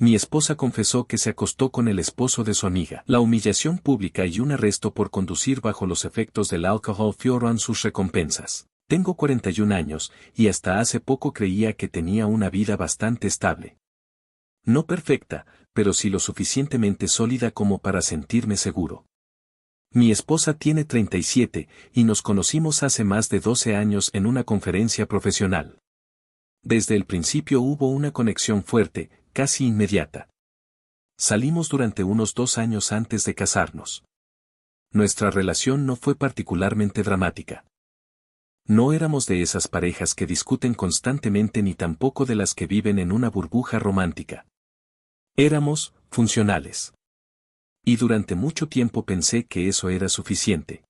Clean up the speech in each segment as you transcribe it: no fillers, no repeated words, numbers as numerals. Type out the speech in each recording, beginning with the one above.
Mi esposa confesó que se acostó con el esposo de su amiga. La humillación pública y un arresto por conducir bajo los efectos del alcohol fueron sus recompensas. Tengo 41 años, y hasta hace poco creía que tenía una vida bastante estable. No perfecta, pero sí lo suficientemente sólida como para sentirme seguro. Mi esposa tiene 37, y nos conocimos hace más de 12 años en una conferencia profesional. Desde el principio hubo una conexión fuerte, casi inmediata. Salimos durante unos 2 años antes de casarnos. Nuestra relación no fue particularmente dramática. No éramos de esas parejas que discuten constantemente ni tampoco de las que viven en una burbuja romántica. Éramos funcionales. Y durante mucho tiempo pensé que eso era suficiente.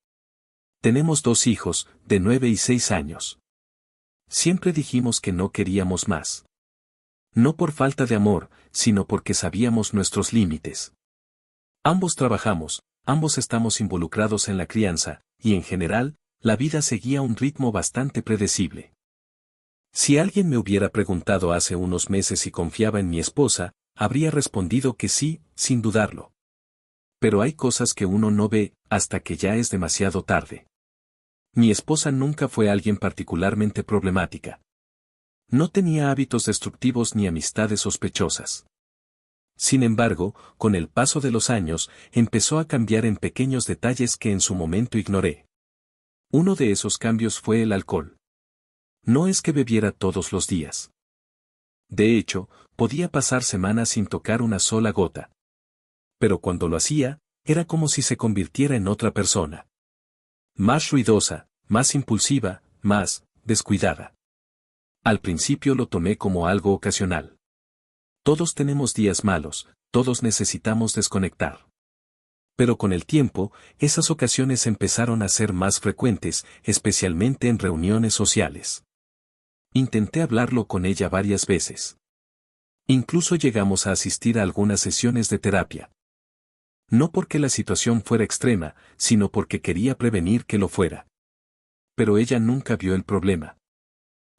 Tenemos 2 hijos, de 9 y 6 años. Siempre dijimos que no queríamos más. No por falta de amor, sino porque sabíamos nuestros límites. Ambos trabajamos, ambos estamos involucrados en la crianza, y en general, la vida seguía un ritmo bastante predecible. Si alguien me hubiera preguntado hace unos meses si confiaba en mi esposa, habría respondido que sí, sin dudarlo. Pero hay cosas que uno no ve, hasta que ya es demasiado tarde. Mi esposa nunca fue alguien particularmente problemática. No tenía hábitos destructivos ni amistades sospechosas. Sin embargo, con el paso de los años, empezó a cambiar en pequeños detalles que en su momento ignoré. Uno de esos cambios fue el alcohol. No es que bebiera todos los días. De hecho, podía pasar semanas sin tocar una sola gota. Pero cuando lo hacía, era como si se convirtiera en otra persona. Más ruidosa, más impulsiva, más descuidada. Al principio lo tomé como algo ocasional. Todos tenemos días malos, todos necesitamos desconectar. Pero con el tiempo, esas ocasiones empezaron a ser más frecuentes, especialmente en reuniones sociales. Intenté hablarlo con ella varias veces. Incluso llegamos a asistir a algunas sesiones de terapia. No porque la situación fuera extrema, sino porque quería prevenir que lo fuera. Pero ella nunca vio el problema.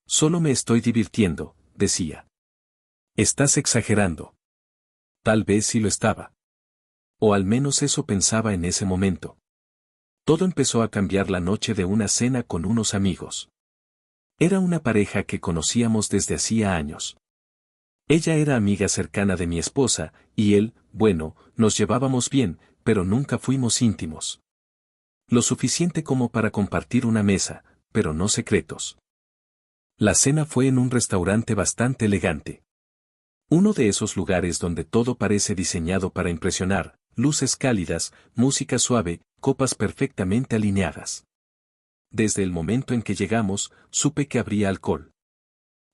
Solo me estoy divirtiendo, decía. Estás exagerando. Tal vez sí lo estaba. O al menos eso pensaba en ese momento. Todo empezó a cambiar la noche de una cena con unos amigos. Era una pareja que conocíamos desde hacía años. Ella era amiga cercana de mi esposa, y él, bueno, nos llevábamos bien, pero nunca fuimos íntimos. Lo suficiente como para compartir una mesa, pero no secretos. La cena fue en un restaurante bastante elegante. Uno de esos lugares donde todo parece diseñado para impresionar, luces cálidas, música suave, copas perfectamente alineadas. Desde el momento en que llegamos, supe que habría alcohol.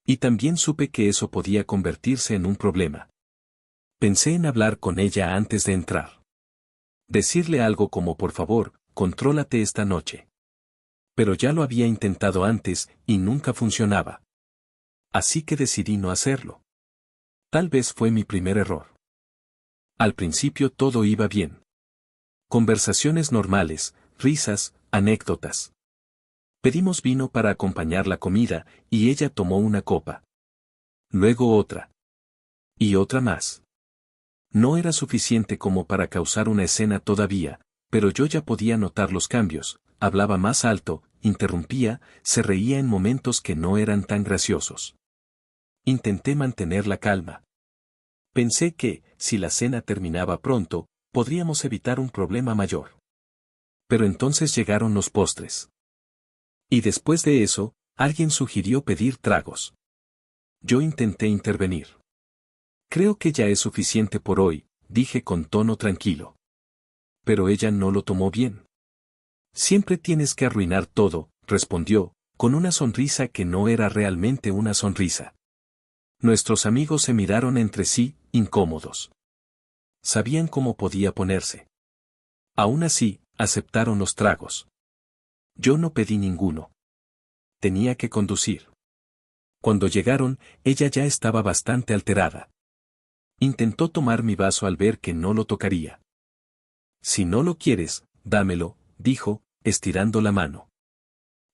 Y también supe que eso podía convertirse en un problema. Pensé en hablar con ella antes de entrar. Decirle algo como por favor, contrólate esta noche. Pero ya lo había intentado antes, y nunca funcionaba. Así que decidí no hacerlo. Tal vez fue mi primer error. Al principio todo iba bien. Conversaciones normales, risas, anécdotas. Pedimos vino para acompañar la comida, y ella tomó una copa. Luego otra. Y otra más. No era suficiente como para causar una escena todavía, pero yo ya podía notar los cambios, hablaba más alto, interrumpía, se reía en momentos que no eran tan graciosos. Intenté mantener la calma. Pensé que, si la cena terminaba pronto, podríamos evitar un problema mayor. Pero entonces llegaron los postres. Y después de eso, alguien sugirió pedir tragos. Yo intenté intervenir. Creo que ya es suficiente por hoy, dije con tono tranquilo. Pero ella no lo tomó bien. Siempre tienes que arruinar todo, respondió, con una sonrisa que no era realmente una sonrisa. Nuestros amigos se miraron entre sí, incómodos. Sabían cómo podía ponerse. Aún así, aceptaron los tragos. Yo no pedí ninguno. Tenía que conducir. Cuando llegaron, ella ya estaba bastante alterada. Intentó tomar mi vaso al ver que no lo tocaría. Si no lo quieres, dámelo, dijo, estirando la mano.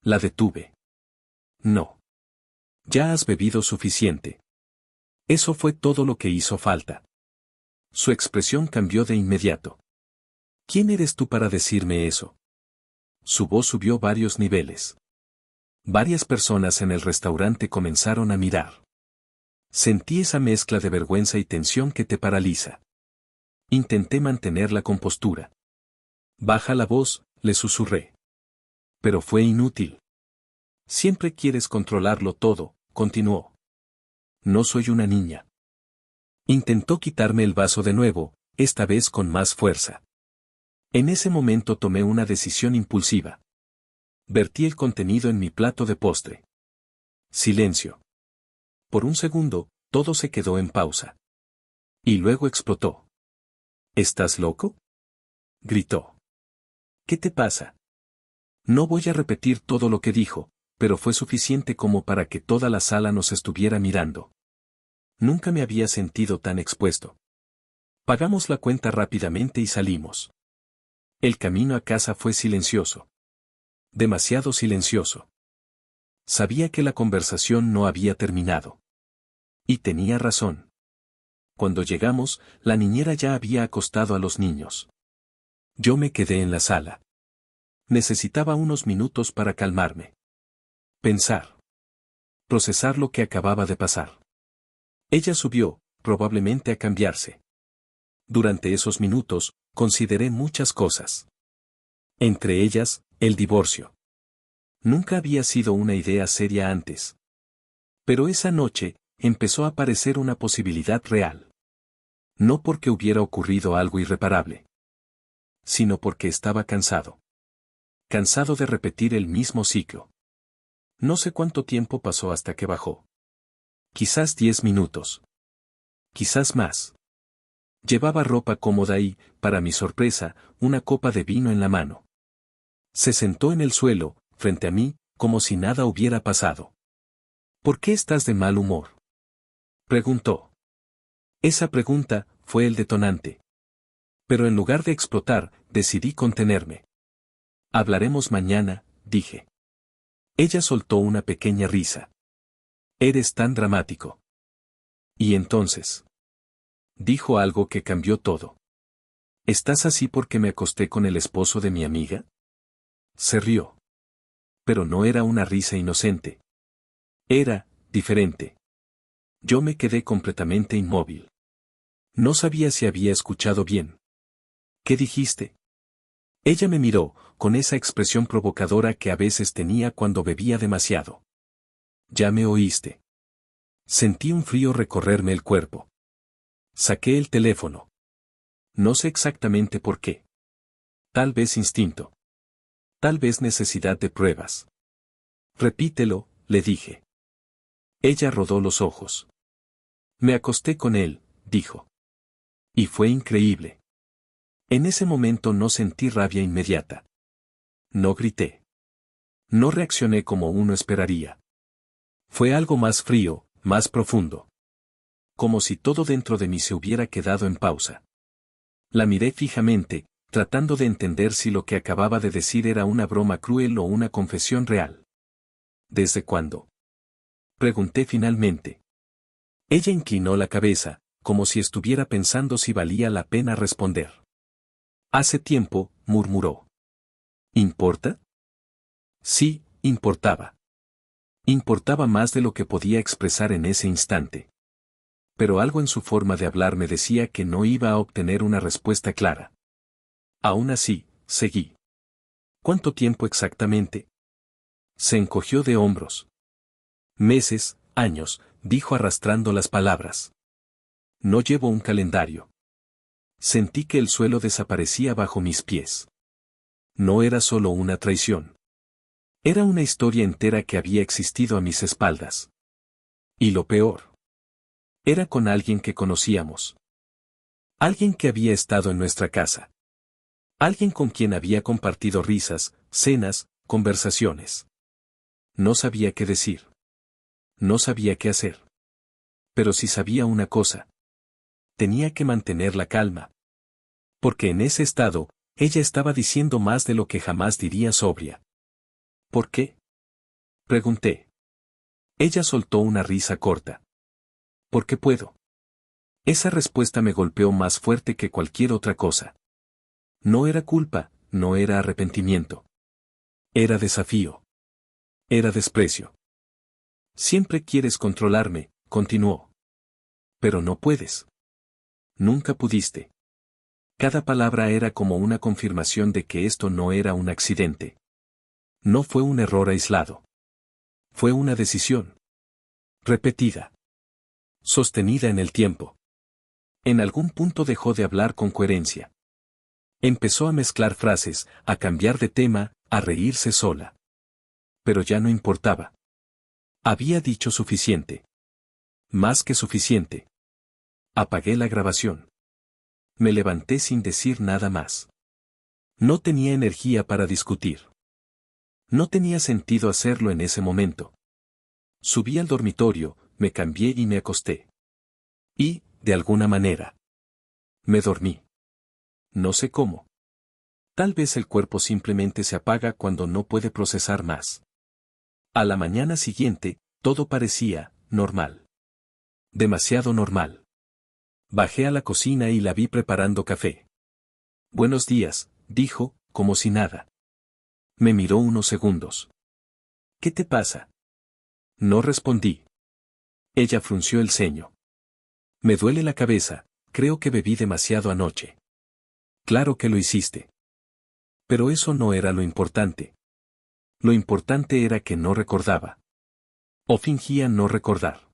La detuve. No. Ya has bebido suficiente. Eso fue todo lo que hizo falta. Su expresión cambió de inmediato. ¿Quién eres tú para decirme eso? Su voz subió varios niveles. Varias personas en el restaurante comenzaron a mirar. Sentí esa mezcla de vergüenza y tensión que te paraliza. Intenté mantener la compostura. Baja la voz, le susurré. Pero fue inútil. Siempre quieres controlarlo todo, continuó. No soy una niña. Intentó quitarme el vaso de nuevo, esta vez con más fuerza. En ese momento tomé una decisión impulsiva. Vertí el contenido en mi plato de postre. Silencio. Por un segundo, todo se quedó en pausa. Y luego explotó. ¿Estás loco?, gritó. ¿Qué te pasa? No voy a repetir todo lo que dijo, pero fue suficiente como para que toda la sala nos estuviera mirando. Nunca me había sentido tan expuesto. Pagamos la cuenta rápidamente y salimos. El camino a casa fue silencioso. Demasiado silencioso. Sabía que la conversación no había terminado. Y tenía razón. Cuando llegamos, la niñera ya había acostado a los niños. Yo me quedé en la sala. Necesitaba unos minutos para calmarme. Pensar. Procesar lo que acababa de pasar. Ella subió, probablemente a cambiarse. Durante esos minutos, consideré muchas cosas. Entre ellas, el divorcio. Nunca había sido una idea seria antes. Pero esa noche, empezó a aparecer una posibilidad real. No porque hubiera ocurrido algo irreparable, sino porque estaba cansado. Cansado de repetir el mismo ciclo. No sé cuánto tiempo pasó hasta que bajó. Quizás 10 minutos. Quizás más. Llevaba ropa cómoda y, para mi sorpresa, una copa de vino en la mano. Se sentó en el suelo, frente a mí, como si nada hubiera pasado. ¿Por qué estás de mal humor?, preguntó. Esa pregunta fue el detonante. Pero en lugar de explotar, decidí contenerme. Hablaremos mañana, dije. Ella soltó una pequeña risa. Eres tan dramático. Y entonces, dijo algo que cambió todo. ¿Estás así porque me acosté con el esposo de mi amiga? Se rió. Pero no era una risa inocente. Era diferente. Yo me quedé completamente inmóvil. No sabía si había escuchado bien. ¿Qué dijiste? Ella me miró, con esa expresión provocadora que a veces tenía cuando bebía demasiado. Ya me oíste. Sentí un frío recorrerme el cuerpo. Saqué el teléfono. No sé exactamente por qué. Tal vez instinto. Tal vez necesidad de pruebas. Repítelo, le dije. Ella rodó los ojos. Me acosté con él, dijo. Y fue increíble. En ese momento no sentí rabia inmediata. No grité. No reaccioné como uno esperaría. Fue algo más frío, más profundo. Como si todo dentro de mí se hubiera quedado en pausa. La miré fijamente, tratando de entender si lo que acababa de decir era una broma cruel o una confesión real. ¿Desde cuándo?, pregunté finalmente. Ella inclinó la cabeza, como si estuviera pensando si valía la pena responder. Hace tiempo, murmuró. ¿Importa? Sí, importaba. Importaba más de lo que podía expresar en ese instante. Pero algo en su forma de hablar me decía que no iba a obtener una respuesta clara. Aún así, seguí. ¿Cuánto tiempo exactamente? Se encogió de hombros. Meses, años, dijo arrastrando las palabras. No llevo un calendario. Sentí que el suelo desaparecía bajo mis pies. No era solo una traición. Era una historia entera que había existido a mis espaldas. Y lo peor. Era con alguien que conocíamos. Alguien que había estado en nuestra casa. Alguien con quien había compartido risas, cenas, conversaciones. No sabía qué decir. No sabía qué hacer. Pero sí sabía una cosa. Tenía que mantener la calma. Porque en ese estado, ella estaba diciendo más de lo que jamás diría sobria. ¿Por qué?, pregunté. Ella soltó una risa corta. Porque puedo. Esa respuesta me golpeó más fuerte que cualquier otra cosa. No era culpa, no era arrepentimiento. Era desafío. Era desprecio. Siempre quieres controlarme, continuó. Pero no puedes. Nunca pudiste. Cada palabra era como una confirmación de que esto no era un accidente. No fue un error aislado. Fue una decisión. Repetida. Sostenida en el tiempo. En algún punto dejó de hablar con coherencia. Empezó a mezclar frases, a cambiar de tema, a reírse sola. Pero ya no importaba. Había dicho suficiente. Más que suficiente. Apagué la grabación. Me levanté sin decir nada más. No tenía energía para discutir. No tenía sentido hacerlo en ese momento. Subí al dormitorio, me cambié y me acosté. Y, de alguna manera, me dormí. No sé cómo. Tal vez el cuerpo simplemente se apaga cuando no puede procesar más. A la mañana siguiente, todo parecía normal. Demasiado normal. Bajé a la cocina y la vi preparando café. Buenos días, dijo, como si nada. Me miró unos segundos. ¿Qué te pasa? No respondí. Ella frunció el ceño. Me duele la cabeza, creo que bebí demasiado anoche. Claro que lo hiciste. Pero eso no era lo importante. Lo importante era que no recordaba. O fingía no recordar.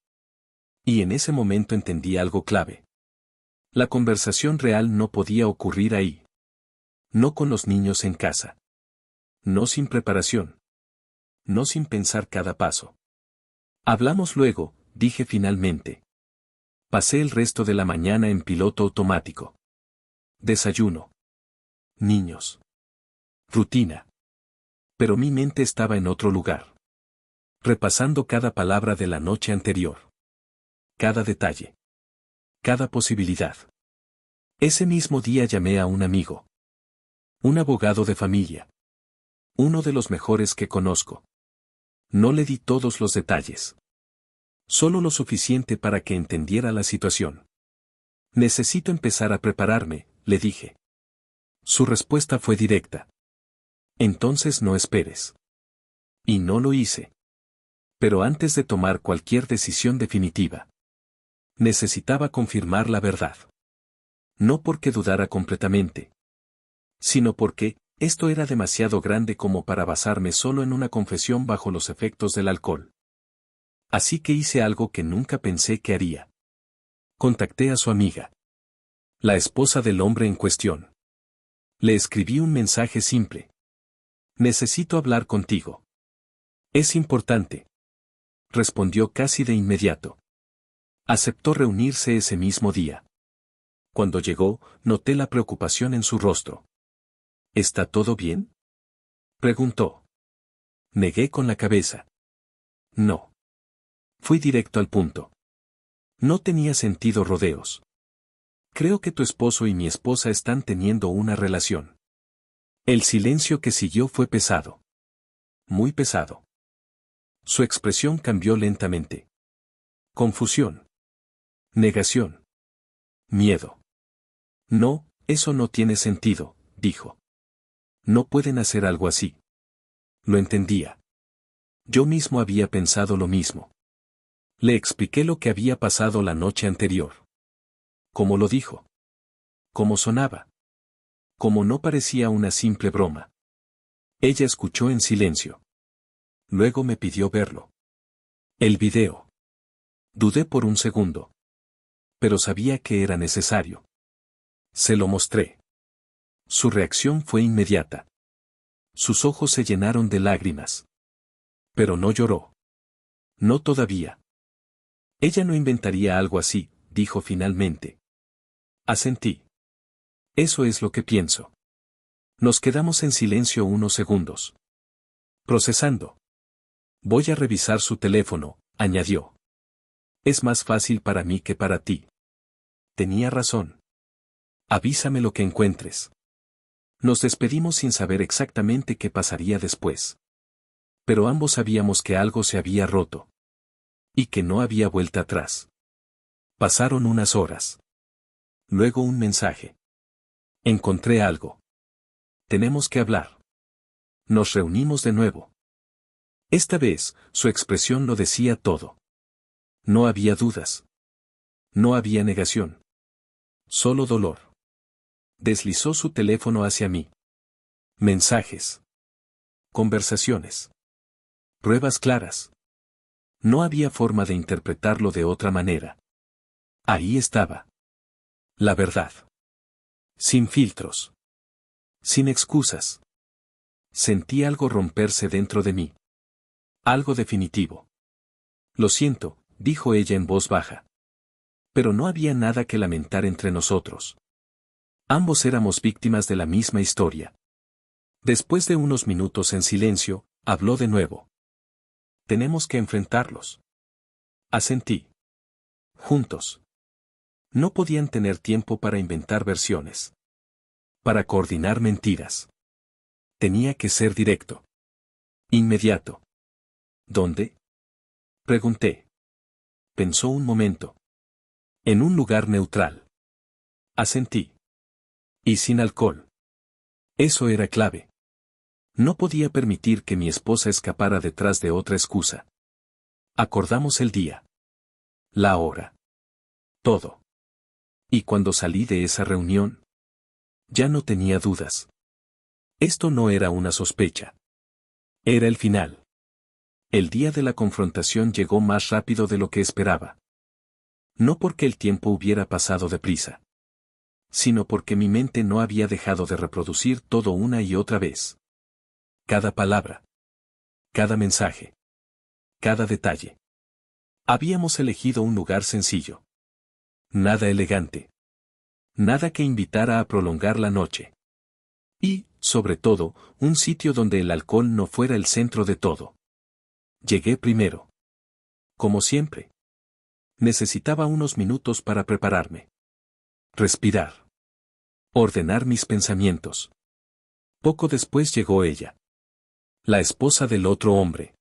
Y en ese momento entendí algo clave. La conversación real no podía ocurrir ahí. No con los niños en casa. No sin preparación. No sin pensar cada paso. Hablamos luego, dije finalmente. Pasé el resto de la mañana en piloto automático. Desayuno. Niños. Rutina. Pero mi mente estaba en otro lugar. Repasando cada palabra de la noche anterior. Cada detalle. Cada posibilidad. Ese mismo día llamé a un amigo. Un abogado de familia. Uno de los mejores que conozco. No le di todos los detalles. Solo lo suficiente para que entendiera la situación. Necesito empezar a prepararme, le dije. Su respuesta fue directa. Entonces no esperes. Y no lo hice. Pero antes de tomar cualquier decisión definitiva, necesitaba confirmar la verdad. No porque dudara completamente, sino porque, esto era demasiado grande como para basarme solo en una confesión bajo los efectos del alcohol. Así que hice algo que nunca pensé que haría. Contacté a su amiga. La esposa del hombre en cuestión. Le escribí un mensaje simple. Necesito hablar contigo. Es importante. Respondió casi de inmediato. Aceptó reunirse ese mismo día. Cuando llegó, noté la preocupación en su rostro. ¿Está todo bien? Preguntó. Negué con la cabeza. No. Fui directo al punto. No tenía sentido rodeos. Creo que tu esposo y mi esposa están teniendo una relación. El silencio que siguió fue pesado. Muy pesado. Su expresión cambió lentamente. Confusión. Negación. Miedo. No, eso no tiene sentido, dijo. No pueden hacer algo así. Lo entendía. Yo mismo había pensado lo mismo. Le expliqué lo que había pasado la noche anterior. ¿Cómo lo dijo? ¿Cómo sonaba? Como no parecía una simple broma. Ella escuchó en silencio. Luego me pidió verlo. El video. Dudé por un segundo. Pero sabía que era necesario. Se lo mostré. Su reacción fue inmediata. Sus ojos se llenaron de lágrimas. Pero no lloró. No todavía. Ella no inventaría algo así, dijo finalmente. Asentí. Eso es lo que pienso. Nos quedamos en silencio unos segundos. Procesando. Voy a revisar su teléfono, añadió. Es más fácil para mí que para ti. Tenía razón. Avísame lo que encuentres. Nos despedimos sin saber exactamente qué pasaría después. Pero ambos sabíamos que algo se había roto. Y que no había vuelta atrás. Pasaron unas horas. Luego un mensaje. Encontré algo. Tenemos que hablar. Nos reunimos de nuevo. Esta vez, su expresión lo decía todo. No había dudas. No había negación. Solo dolor. Deslizó su teléfono hacia mí. Mensajes. Conversaciones. Pruebas claras. No había forma de interpretarlo de otra manera. Ahí estaba. La verdad. Sin filtros. Sin excusas. Sentí algo romperse dentro de mí. Algo definitivo. Lo siento, dijo ella en voz baja. Pero no había nada que lamentar entre nosotros. Ambos éramos víctimas de la misma historia. Después de unos minutos en silencio, habló de nuevo. Tenemos que enfrentarlos. Asentí. Juntos. No podían tener tiempo para inventar versiones. Para coordinar mentiras. Tenía que ser directo. Inmediato. ¿Dónde? Pregunté. Pensó un momento. En un lugar neutral. Asentí. Y sin alcohol. Eso era clave. No podía permitir que mi esposa escapara detrás de otra excusa. Acordamos el día. La hora. Todo. Y cuando salí de esa reunión, ya no tenía dudas. Esto no era una sospecha. Era el final. El día de la confrontación llegó más rápido de lo que esperaba. No porque el tiempo hubiera pasado deprisa, sino porque mi mente no había dejado de reproducir todo una y otra vez. Cada palabra. Cada mensaje. Cada detalle. Habíamos elegido un lugar sencillo. Nada elegante. Nada que invitara a prolongar la noche. Y, sobre todo, un sitio donde el alcohol no fuera el centro de todo. Llegué primero. Como siempre. Necesitaba unos minutos para prepararme. Respirar. Ordenar mis pensamientos. Poco después llegó ella. La esposa del otro hombre.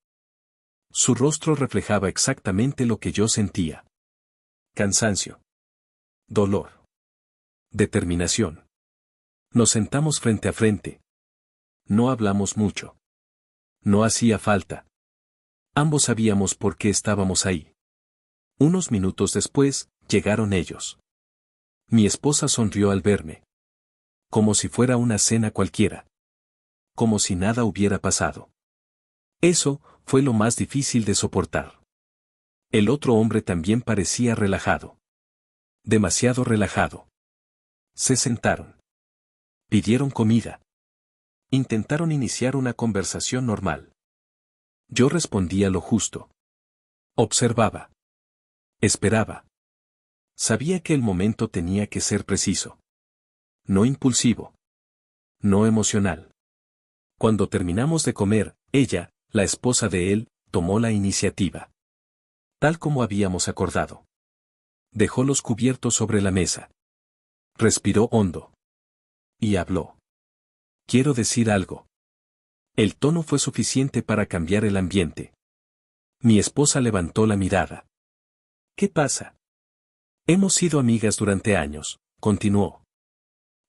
Su rostro reflejaba exactamente lo que yo sentía. Cansancio. Dolor. Determinación. Nos sentamos frente a frente. No hablamos mucho. No hacía falta. Ambos sabíamos por qué estábamos ahí. Unos minutos después, llegaron ellos. Mi esposa sonrió al verme. Como si fuera una cena cualquiera. Como si nada hubiera pasado. Eso fue lo más difícil de soportar. El otro hombre también parecía relajado. Demasiado relajado. Se sentaron. Pidieron comida. Intentaron iniciar una conversación normal. Yo respondía lo justo. Observaba. Esperaba. Sabía que el momento tenía que ser preciso. No impulsivo. No emocional. Cuando terminamos de comer, ella, la esposa de él, tomó la iniciativa. Tal como habíamos acordado. Dejó los cubiertos sobre la mesa. Respiró hondo. Y habló. Quiero decir algo. El tono fue suficiente para cambiar el ambiente. Mi esposa levantó la mirada. ¿Qué pasa? Hemos sido amigas durante años, continuó.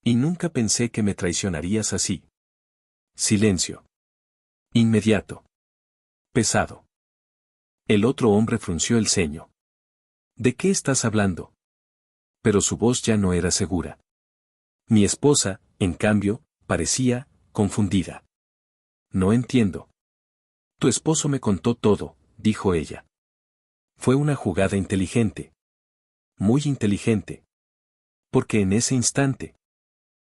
Y nunca pensé que me traicionarías así. Silencio. Inmediato. Pesado. El otro hombre frunció el ceño. ¿De qué estás hablando? Pero su voz ya no era segura. Mi esposa, en cambio, parecía confundida. No entiendo. Tu esposo me contó todo, dijo ella. Fue una jugada inteligente. Muy inteligente. Porque en ese instante,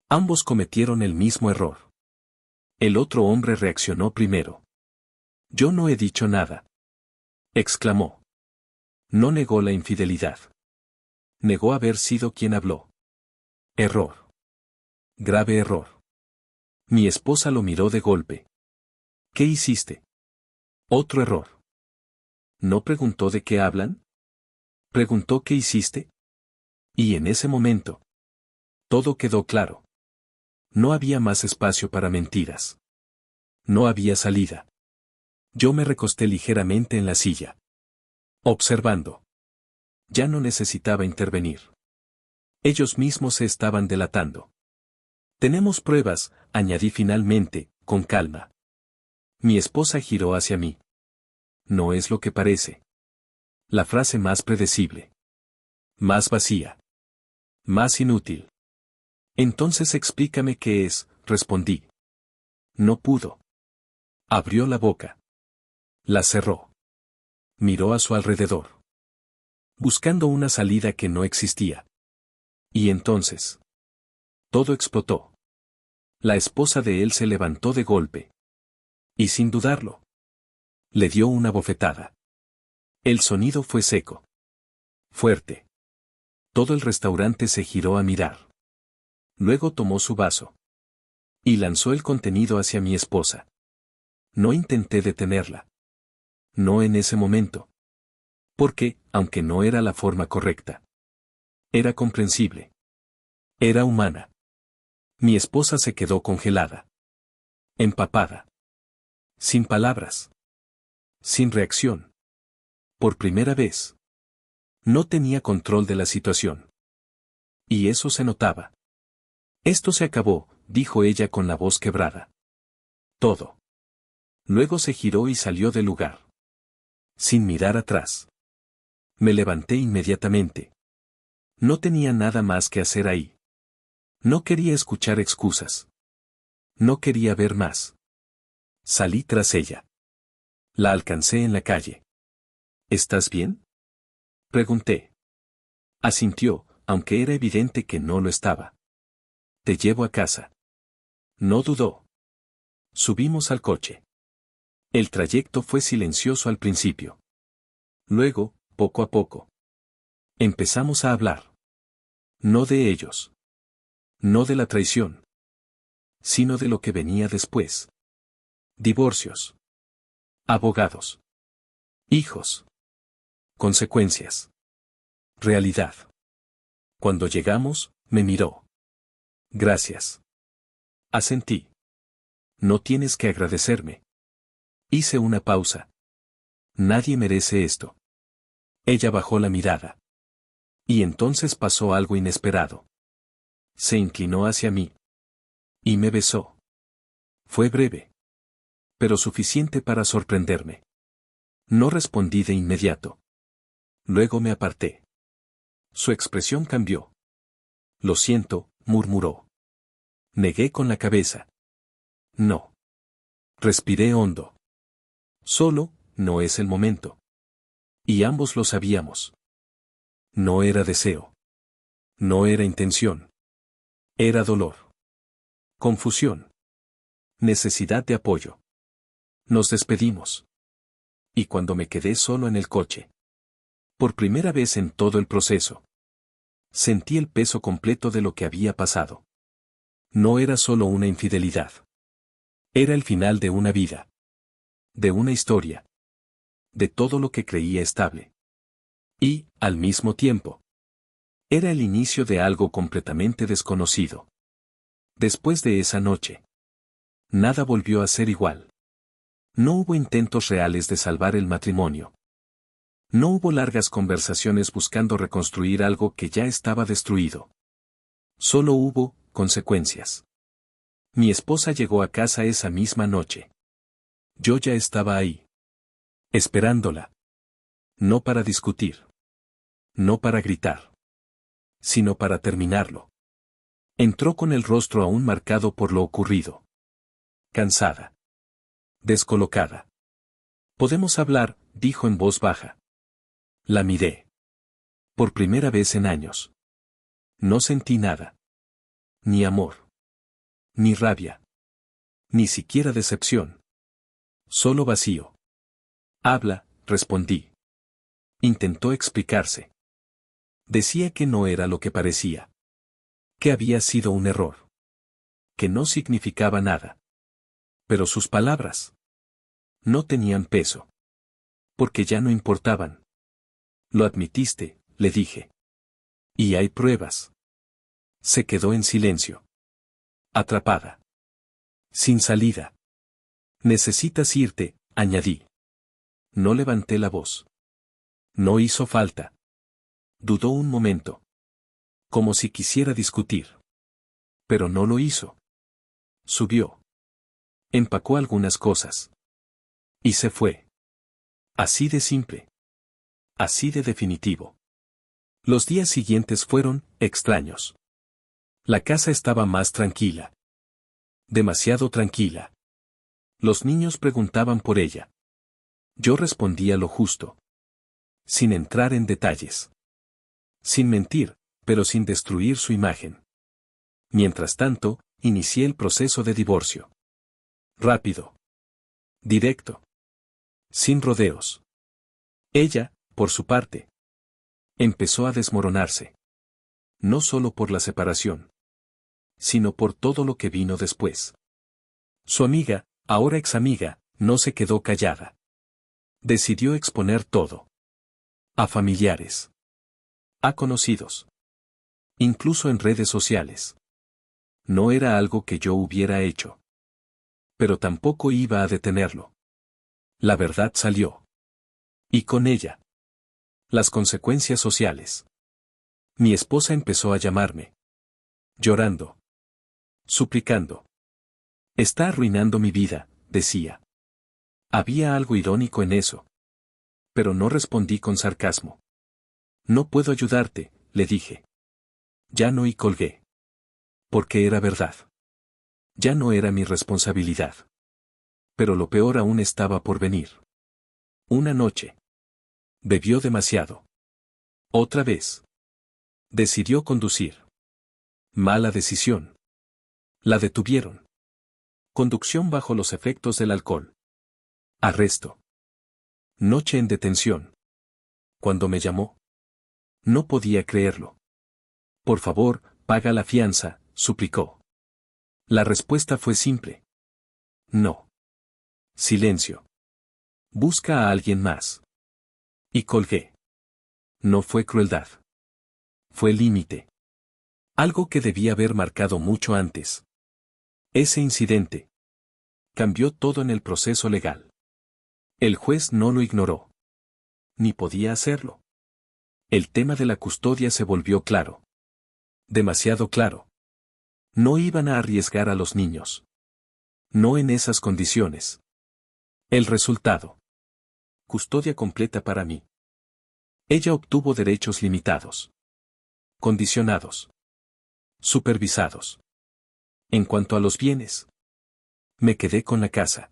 ambos cometieron el mismo error. El otro hombre reaccionó primero. Yo no he dicho nada. Exclamó. No negó la infidelidad. Negó haber sido quien habló. Error. Grave error. Mi esposa lo miró de golpe. ¿Qué hiciste? Otro error. ¿No preguntó de qué hablan? Preguntó qué hiciste. Y en ese momento, todo quedó claro. No había más espacio para mentiras. No había salida. Yo me recosté ligeramente en la silla. Observando. Ya no necesitaba intervenir. Ellos mismos se estaban delatando. Tenemos pruebas, añadí finalmente, con calma. Mi esposa giró hacia mí. No es lo que parece. La frase más predecible. Más vacía. Más inútil. Entonces explícame qué es, respondí. No pudo. Abrió la boca. La cerró. Miró a su alrededor. Buscando una salida que no existía. Y entonces. Todo explotó. La esposa de él se levantó de golpe. Y sin dudarlo. Le dio una bofetada. El sonido fue seco. Fuerte. Todo el restaurante se giró a mirar. Luego tomó su vaso. Y lanzó el contenido hacia mi esposa. No intenté detenerla. No en ese momento. Porque, aunque no era la forma correcta. Era comprensible. Era humana. Mi esposa se quedó congelada. Empapada. Sin palabras. Sin reacción. Por primera vez. No tenía control de la situación. Y eso se notaba. Esto se acabó, dijo ella con la voz quebrada. Todo. Luego se giró y salió del lugar. Sin mirar atrás. Me levanté inmediatamente. No tenía nada más que hacer ahí. No quería escuchar excusas. No quería ver más. Salí tras ella. La alcancé en la calle. ¿Estás bien? Pregunté. Asintió, aunque era evidente que no lo estaba. Te llevo a casa. No dudó. Subimos al coche. El trayecto fue silencioso al principio. Luego, poco a poco. Empezamos a hablar. No de ellos. No de la traición. Sino de lo que venía después. Divorcios. Abogados. Hijos. Consecuencias. Realidad. Cuando llegamos, me miró. Gracias. Asentí. No tienes que agradecerme. Hice una pausa. Nadie merece esto. Ella bajó la mirada. Y entonces pasó algo inesperado. Se inclinó hacia mí. Y me besó. Fue breve. Pero suficiente para sorprenderme. No respondí de inmediato. Luego me aparté. Su expresión cambió. Lo siento, murmuró. Negué con la cabeza. No. Respiré hondo. Solo, no es el momento. Y ambos lo sabíamos. No era deseo. No era intención. Era dolor. Confusión. Necesidad de apoyo. Nos despedimos. Y cuando me quedé solo en el coche. Por primera vez en todo el proceso. Sentí el peso completo de lo que había pasado. No era solo una infidelidad. Era el final de una vida. De una historia. De todo lo que creía estable. Y, al mismo tiempo, era el inicio de algo completamente desconocido. Después de esa noche, nada volvió a ser igual. No hubo intentos reales de salvar el matrimonio. No hubo largas conversaciones buscando reconstruir algo que ya estaba destruido. Solo hubo consecuencias. Mi esposa llegó a casa esa misma noche. Yo ya estaba ahí. Esperándola. No para discutir. No para gritar. Sino para terminarlo. Entró con el rostro aún marcado por lo ocurrido. Cansada. Descolocada. Podemos hablar, dijo en voz baja. La miré. Por primera vez en años. No sentí nada. Ni amor. Ni rabia. Ni siquiera decepción. Solo vacío. Habla, respondí. Intentó explicarse. Decía que no era lo que parecía. Que había sido un error. Que no significaba nada. Pero sus palabras no tenían peso. Porque ya no importaban. Lo admitiste, le dije. Y hay pruebas. Se quedó en silencio. Atrapada. Sin salida. Necesitas irte, añadí. No levanté la voz. No hizo falta. Dudó un momento. Como si quisiera discutir. Pero no lo hizo. Subió. Empacó algunas cosas. Y se fue. Así de simple. Así de definitivo. Los días siguientes fueron extraños. La casa estaba más tranquila. Demasiado tranquila. Los niños preguntaban por ella. Yo respondía lo justo. Sin entrar en detalles. Sin mentir, pero sin destruir su imagen. Mientras tanto, inicié el proceso de divorcio. Rápido. Directo. Sin rodeos. Ella, por su parte, empezó a desmoronarse. No solo por la separación, sino por todo lo que vino después. Su amiga, ahora ex amiga, no se quedó callada. Decidió exponer todo. A familiares. A conocidos. Incluso en redes sociales. No era algo que yo hubiera hecho. Pero tampoco iba a detenerlo. La verdad salió. Y con ella. Las consecuencias sociales. Mi esposa empezó a llamarme. Llorando. Suplicando. Está arruinando mi vida, decía. Había algo irónico en eso. Pero no respondí con sarcasmo. No puedo ayudarte, le dije. Ya no y colgué. Porque era verdad. Ya no era mi responsabilidad. Pero lo peor aún estaba por venir. Una noche. Bebió demasiado. Otra vez. Decidió conducir. Mala decisión. La detuvieron. Conducción bajo los efectos del alcohol. Arresto. Noche en detención. Cuando me llamó. No podía creerlo. Por favor, paga la fianza, suplicó. La respuesta fue simple. No. Silencio. Busca a alguien más. Y colgué. No fue crueldad. Fue límite. Algo que debía haber marcado mucho antes. Ese incidente cambió todo en el proceso legal. El juez no lo ignoró. Ni podía hacerlo. El tema de la custodia se volvió claro. Demasiado claro. No iban a arriesgar a los niños. No en esas condiciones. El resultado. Custodia completa para mí. Ella obtuvo derechos limitados. Condicionados. Supervisados. En cuanto a los bienes, me quedé con la casa.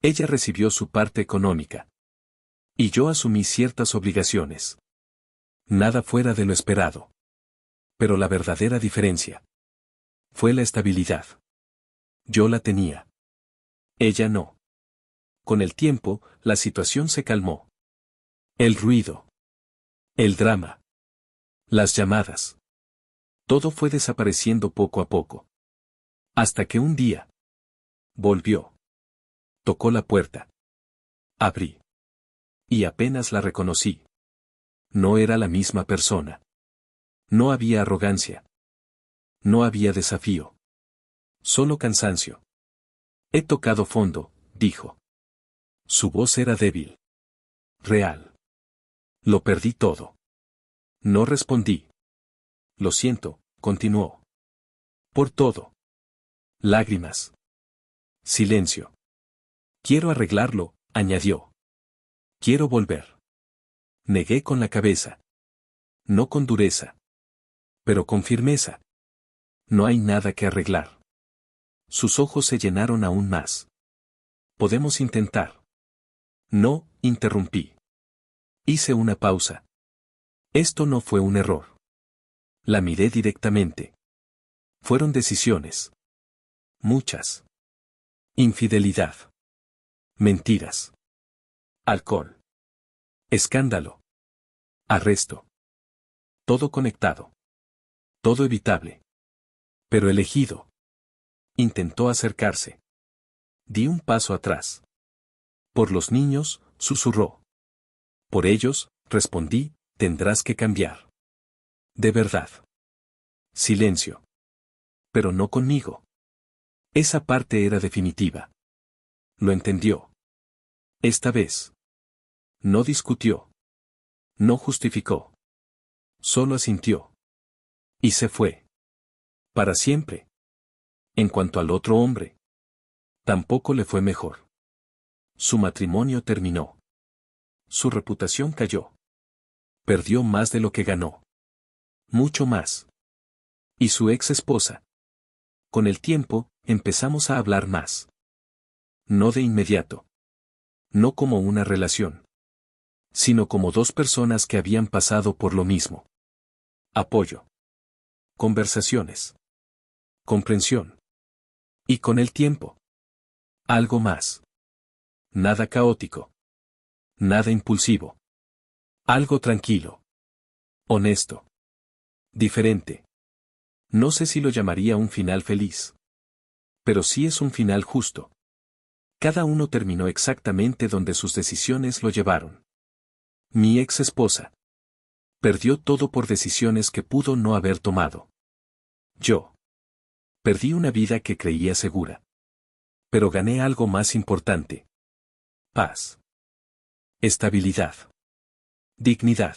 Ella recibió su parte económica. Y yo asumí ciertas obligaciones. Nada fuera de lo esperado. Pero la verdadera diferencia fue la estabilidad. Yo la tenía. Ella no. Con el tiempo, la situación se calmó. El ruido. El drama. Las llamadas. Todo fue desapareciendo poco a poco. Hasta que un día. Volvió. Tocó la puerta. Abrí. Y apenas la reconocí. No era la misma persona. No había arrogancia. No había desafío. Solo cansancio. He tocado fondo, dijo. Su voz era débil. Real. Lo perdí todo. No respondí. Lo siento, continuó. Por todo. Lágrimas. Silencio. Quiero arreglarlo, añadió. Quiero volver. Negué con la cabeza. No con dureza. Pero con firmeza. No hay nada que arreglar. Sus ojos se llenaron aún más. Podemos intentar. No, interrumpí. Hice una pausa. Esto no fue un error. La miré directamente. Fueron decisiones. Muchas. Infidelidad. Mentiras. Alcohol. Escándalo. Arresto. Todo conectado. Todo evitable. Pero elegido. Intentó acercarse. Di un paso atrás. Por los niños, susurró. Por ellos, respondí, tendrás que cambiar. De verdad. Silencio. Pero no conmigo. Esa parte era definitiva. Lo entendió. Esta vez. No discutió. No justificó. Solo asintió. Y se fue. Para siempre. En cuanto al otro hombre, tampoco le fue mejor. Su matrimonio terminó. Su reputación cayó. Perdió más de lo que ganó. Mucho más. Y su ex esposa. Con el tiempo, empezamos a hablar más. No de inmediato. No como una relación. Sino como dos personas que habían pasado por lo mismo. Apoyo. Conversaciones. Comprensión. Y con el tiempo. Algo más. Nada caótico. Nada impulsivo. Algo tranquilo. Honesto. Diferente. No sé si lo llamaría un final feliz. Pero sí es un final justo. Cada uno terminó exactamente donde sus decisiones lo llevaron. Mi ex esposa. Perdió todo por decisiones que pudo no haber tomado. Yo. Perdí una vida que creía segura. Pero gané algo más importante. Paz. Estabilidad. Dignidad.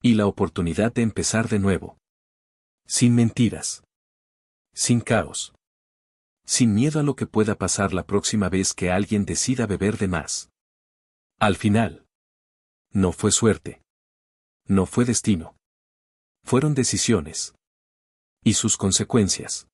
Y la oportunidad de empezar de nuevo. Sin mentiras. Sin caos. Sin miedo a lo que pueda pasar la próxima vez que alguien decida beber de más. Al final. No fue suerte. No fue destino. Fueron decisiones. Y sus consecuencias.